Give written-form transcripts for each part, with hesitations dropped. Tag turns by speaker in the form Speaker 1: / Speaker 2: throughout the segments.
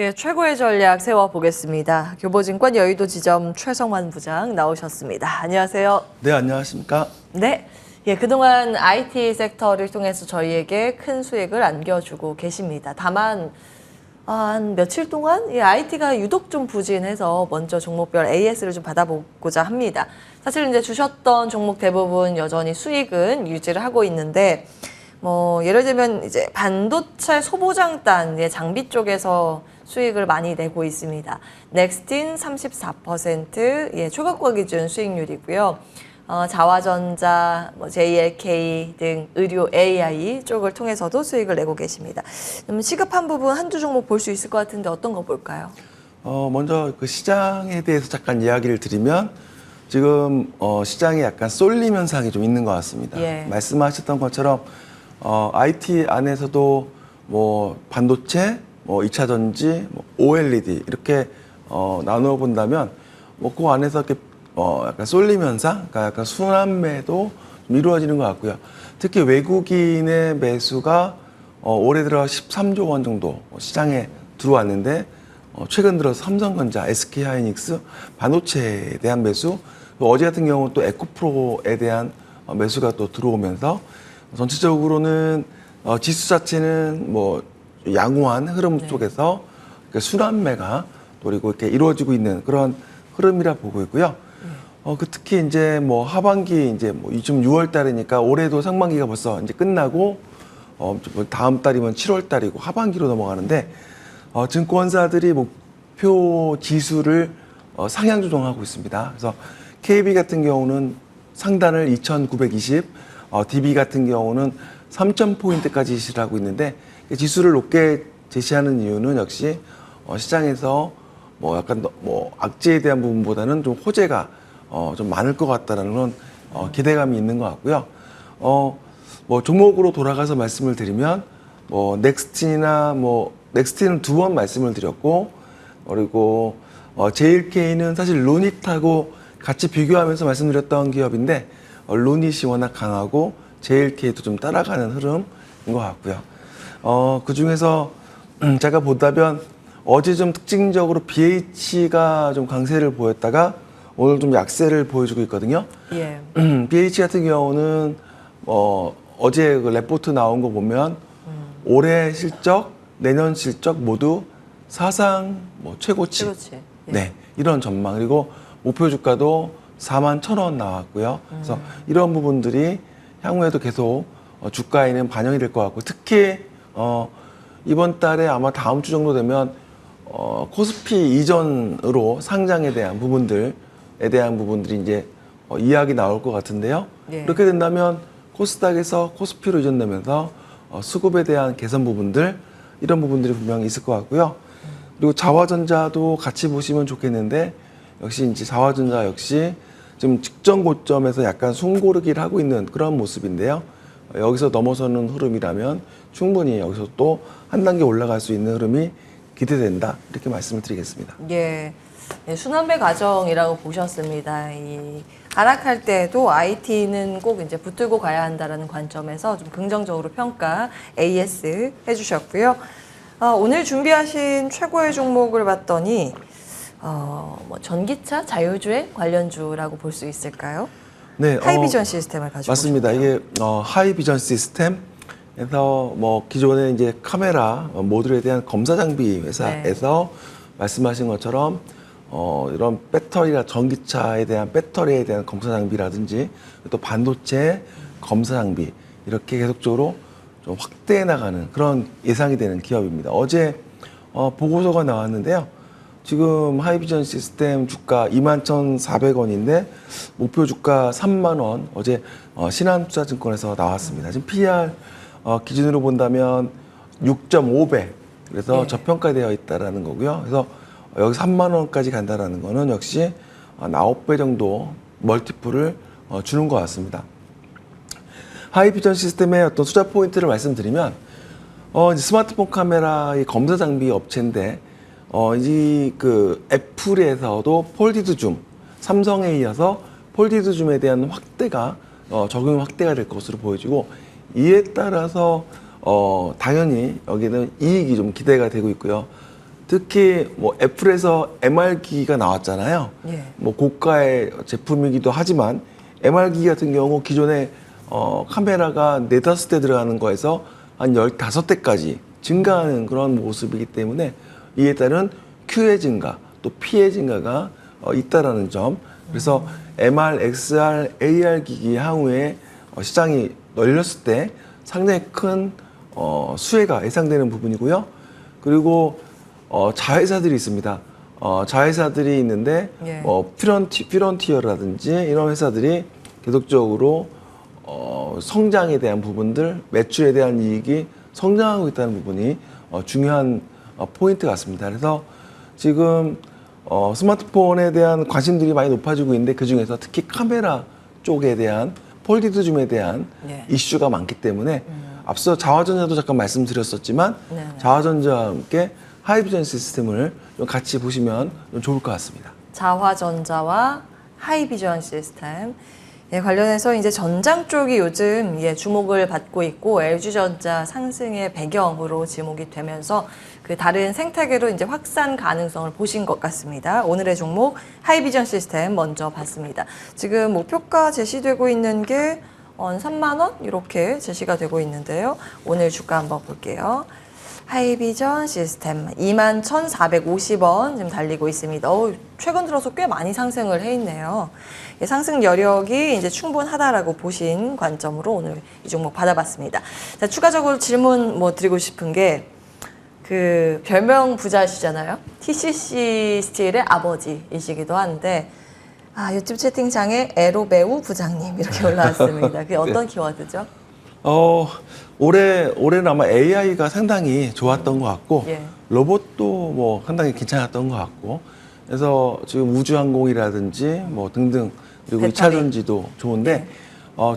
Speaker 1: 예, 최고의 전략 세워보겠습니다. 교보증권 여의도 지점 최성환 부장 나오셨습니다. 안녕하세요.
Speaker 2: 네, 안녕하십니까?
Speaker 1: 네. 예, 그동안 IT 섹터를 통해서 저희에게 큰 수익을 안겨주고 계십니다. 다만 한 며칠 동안 IT가 유독 좀 부진해서 먼저 종목별 AS를 좀 받아보고자 합니다. 사실 이제 주셨던 종목 대부분 여전히 수익은 유지를 하고 있는데 예를 들면 이제 반도체 소보장단의 장비 쪽에서 수익을 많이 내고 있습니다. 넥스틴 34%, 예, 초과과 기준 수익률이고요. 자화전자, JLK 등 의료 AI 쪽을 통해서도 수익을 내고 계십니다. 그럼 시급한 부분 한두 종목 볼 수 있을 것 같은데 어떤 거 볼까요?
Speaker 2: 먼저 그 시장에 대해서 잠깐 이야기를 드리면 지금 시장에 약간 쏠림 현상이 좀 있는 것 같습니다.
Speaker 1: 예.
Speaker 2: 말씀하셨던 것처럼 IT 안에서도 반도체, 2차 전지, OLED 이렇게 나누어 본다면 그 안에서 이렇게 약간 쏠림 현상, 그러니까 약간 순환매도 좀 이루어지는 것 같고요. 특히 외국인의 매수가 올해 들어 13조 원 정도 시장에 들어왔는데 최근 들어서 삼성전자, SK하이닉스 반도체에 대한 매수, 또 어제 같은 경우는 또 에코프로에 대한 매수가 또 들어오면서 전체적으로는 지수 자체는 양호한 흐름 속에서 순환매가 그리고 이렇게 이루어지고 있는 그런 흐름이라 보고 있고요. 특히 이제 하반기 이제 지금 6월 달이니까 올해도 상반기가 벌써 이제 끝나고 다음 달이면 7월 달이고 하반기로 넘어가는데 증권사들이 목표 지수를 상향 조정하고 있습니다. 그래서 KB 같은 경우는 상단을 2,920, DB 같은 경우는 3,000포인트까지 지시를 하고 있는데 지수를 높게 제시하는 이유는 역시 시장에서 약간 악재에 대한 부분보다는 좀 호재가 좀 많을 것 같다라는 그런 기대감이 있는 것 같고요. 종목으로 돌아가서 말씀을 드리면 넥스틴이나 넥스틴은 2번 말씀을 드렸고 그리고 JLK는 사실 루닛하고 같이 비교하면서 말씀드렸던 기업인데 루닛이 워낙 강하고 JLK도 좀 따라가는 흐름인 것 같고요. 그 중에서 제가 보다면 어제 좀 특징적으로 BH가 좀 강세를 보였다가 오늘 좀 약세를 보여주고 있거든요.
Speaker 1: 예.
Speaker 2: BH 같은 경우는 어제 그 레포트 나온 거 보면 올해 실적, 내년 실적 모두 사상 최고치.
Speaker 1: 최고치. 예.
Speaker 2: 네, 이런 전망. 그리고 목표 주가도 41,000원 나왔고요. 그래서 이런 부분들이 향후에도 계속 주가에는 반영이 될 것 같고 특히 이번 달에 아마 다음 주 정도 되면 코스피 이전으로 상장에 대한 부분들에 대한 부분들이 이제 이야기 나올 것 같은데요.
Speaker 1: 예.
Speaker 2: 그렇게 된다면 코스닥에서 코스피로 이전되면서 수급에 대한 개선 부분들 이런 부분들이 분명히 있을 것 같고요. 그리고 자화전자도 같이 보시면 좋겠는데 역시 이제 자화전자 역시 지금 직전 고점에서 약간 숨고르기를 하고 있는 그런 모습인데요. 여기서 넘어서는 흐름이라면 충분히 여기서 또 한 단계 올라갈 수 있는 흐름이 기대된다 이렇게 말씀을 드리겠습니다.
Speaker 1: 예. 네, 순환매 과정이라고 보셨습니다. 하락할 때도 IT는 꼭 이제 붙들고 가야 한다라는 관점에서 좀 긍정적으로 평가 AS 해주셨고요. 오늘 준비하신 최고의 종목을 봤더니 전기차 자율주행 관련주라고 볼 수 있을까요?
Speaker 2: 네,
Speaker 1: 하이비전 시스템을 가지고
Speaker 2: 맞습니다.
Speaker 1: 오셨네요.
Speaker 2: 이게 하이비전 시스템에서 기존에 이제 카메라 모듈에 대한 검사 장비 회사에서 말씀하신 것처럼 이런 배터리나 전기차에 대한 배터리에 대한 검사 장비라든지 또 반도체 검사 장비 이렇게 계속적으로 좀 확대해 나가는 그런 예상이 되는 기업입니다. 어제 보고서가 나왔는데요. 지금 하이비전 시스템 주가 21,400원인데 목표 주가 3만 원 어제 신한투자증권에서 나왔습니다. 지금 PER 기준으로 본다면 6.5배 그래서
Speaker 1: 네.
Speaker 2: 저평가되어 있다라는 거고요. 그래서 여기 3만 원까지 간다라는 거는 역시 9배 정도 멀티플을 주는 것 같습니다. 하이비전 시스템의 어떤 투자 포인트를 말씀드리면 이제 스마트폰 카메라의 검사 장비 업체인데 이 애플에서도 폴디드 줌, 삼성에 이어서 폴디드 줌에 대한 확대가 적용 확대가 될 것으로 보여지고 이에 따라서 당연히 여기는 이익이 좀 기대가 되고 있고요. 특히 뭐 애플에서 MR 기기가 나왔잖아요.
Speaker 1: 예.
Speaker 2: 뭐 고가의 제품이기도 하지만 MR 기기 같은 경우 기존에 카메라가 4-5대 들어가는 거에서 한 15대까지 증가하는 그런 모습이기 때문에 이에 따른 Q의 증가, 또 P의 증가가 있다라는 점. 그래서 MR, XR, AR 기기 향후에 시장이 열렸을 때 상당히 큰 수혜가 예상되는 부분이고요. 그리고 자회사들이 있습니다. 자회사들이 있는데
Speaker 1: 예.
Speaker 2: 피런티어라든지 이런 회사들이 계속적으로 성장에 대한 부분들, 매출에 대한 이익이 성장하고 있다는 부분이 중요한 포인트 같습니다. 그래서 지금 스마트폰에 대한 관심들이 많이 높아지고 있는데 그 중에서 특히 카메라 쪽에 대한 폴디드 줌에 대한
Speaker 1: 예.
Speaker 2: 이슈가 많기 때문에 앞서 자화전자도 잠깐 말씀드렸었지만
Speaker 1: 네네.
Speaker 2: 자화전자와 함께 하이비전 시스템을 좀 같이 보시면 좀 좋을 것 같습니다.
Speaker 1: 자화전자와 하이비전 시스템. 예, 관련해서 이제 전장 쪽이 요즘 주목을 받고 있고 LG전자 상승의 배경으로 지목이 되면서 그 다른 생태계로 이제 확산 가능성을 보신 것 같습니다. 오늘의 종목 하이비전 시스템 먼저 봤습니다. 지금 목표가 제시되고 있는 게 3만 원 이렇게 제시가 되고 있는데요. 오늘 주가 한번 볼게요. 하이비전 시스템 21,450원 지금 달리고 있습니다. 최근 들어서 꽤 많이 상승을 해 있네요. 상승 여력이 이제 충분하다라고 보신 관점으로 오늘 이 종목 받아봤습니다. 자, 추가적으로 질문 드리고 싶은 게 그 별명 부자시잖아요. TCC 스틸의 아버지이시기도 한데 유튜브 채팅창에 에로배우 부장님 이렇게 올라왔습니다. 그게 어떤 키워드죠?
Speaker 2: 올해는 아마 AI가 상당히 좋았던 것 같고,
Speaker 1: 예.
Speaker 2: 로봇도 뭐 상당히 괜찮았던 것 같고, 그래서 지금 우주항공이라든지 뭐 등등, 그리고
Speaker 1: 배터리.
Speaker 2: 2차 전지도 좋은데,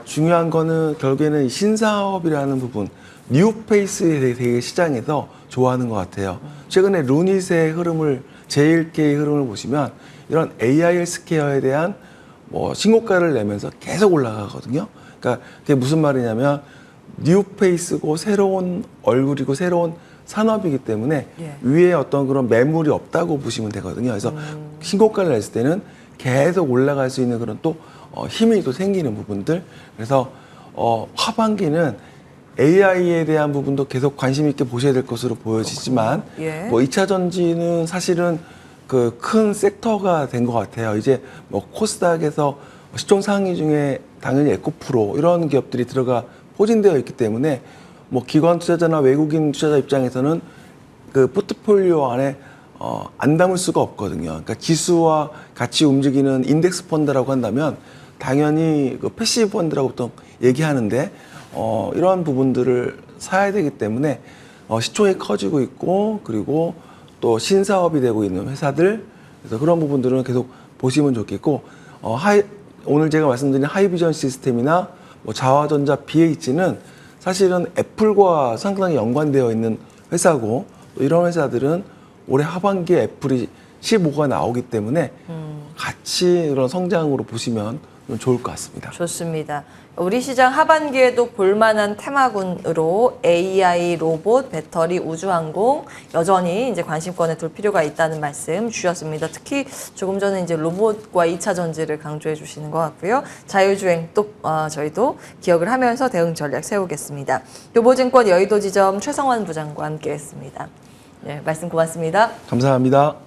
Speaker 2: 중요한 거는 결국에는 신사업이라는 부분, 뉴페이스에 대해 되게 시장에서 좋아하는 것 같아요. 최근에 루닛의 흐름을, JLK의 흐름을 보시면, 이런 AI 헬스케어에 대한 신고가를 내면서 계속 올라가거든요. 그러니까 그게 무슨 말이냐면 뉴페이스고 새로운 얼굴이고 새로운 산업이기 때문에
Speaker 1: 예.
Speaker 2: 위에 어떤 그런 매물이 없다고 보시면 되거든요. 그래서 신고가를 냈을 때는 계속 올라갈 수 있는 그런 또 힘이 또 생기는 부분들. 그래서 하반기는 AI에 대한 부분도 계속 관심 있게 보셔야 될 것으로 보여지지만
Speaker 1: 예.
Speaker 2: 2차 전지는 사실은 그 큰 섹터가 된 것 같아요. 이제 코스닥에서 시총 상위 중에 당연히 에코프로 이런 기업들이 들어가 포진되어 있기 때문에 기관 투자자나 외국인 투자자 입장에서는 그 포트폴리오 안에 안 담을 수가 없거든요. 그러니까 지수와 같이 움직이는 인덱스 펀드라고 한다면 당연히 그 패시브 펀드라고 보통 얘기하는데 이런 부분들을 사야 되기 때문에 시총이 커지고 있고 그리고 또 신사업이 되고 있는 회사들, 그래서 그런 부분들은 계속 보시면 좋겠고 오늘 제가 말씀드린 하이비전 시스템이나 자화전자 BH는 사실은 애플과 상당히 연관되어 있는 회사고 또 이런 회사들은 올해 하반기에 애플이 15가 나오기 때문에 같이 그런 성장으로 보시면 좋을 것 같습니다.
Speaker 1: 좋습니다. 우리 시장 하반기에도 볼만한 테마군으로 AI, 로봇, 배터리, 우주항공 여전히 이제 관심권에 둘 필요가 있다는 말씀 주셨습니다. 특히 조금 전에 이제 로봇과 2차 전지를 강조해 주시는 것 같고요. 자율주행 또 저희도 기억을 하면서 대응 전략 세우겠습니다. 교보증권 여의도 지점 최성환 부장과 함께했습니다. 네, 말씀 고맙습니다.
Speaker 2: 감사합니다.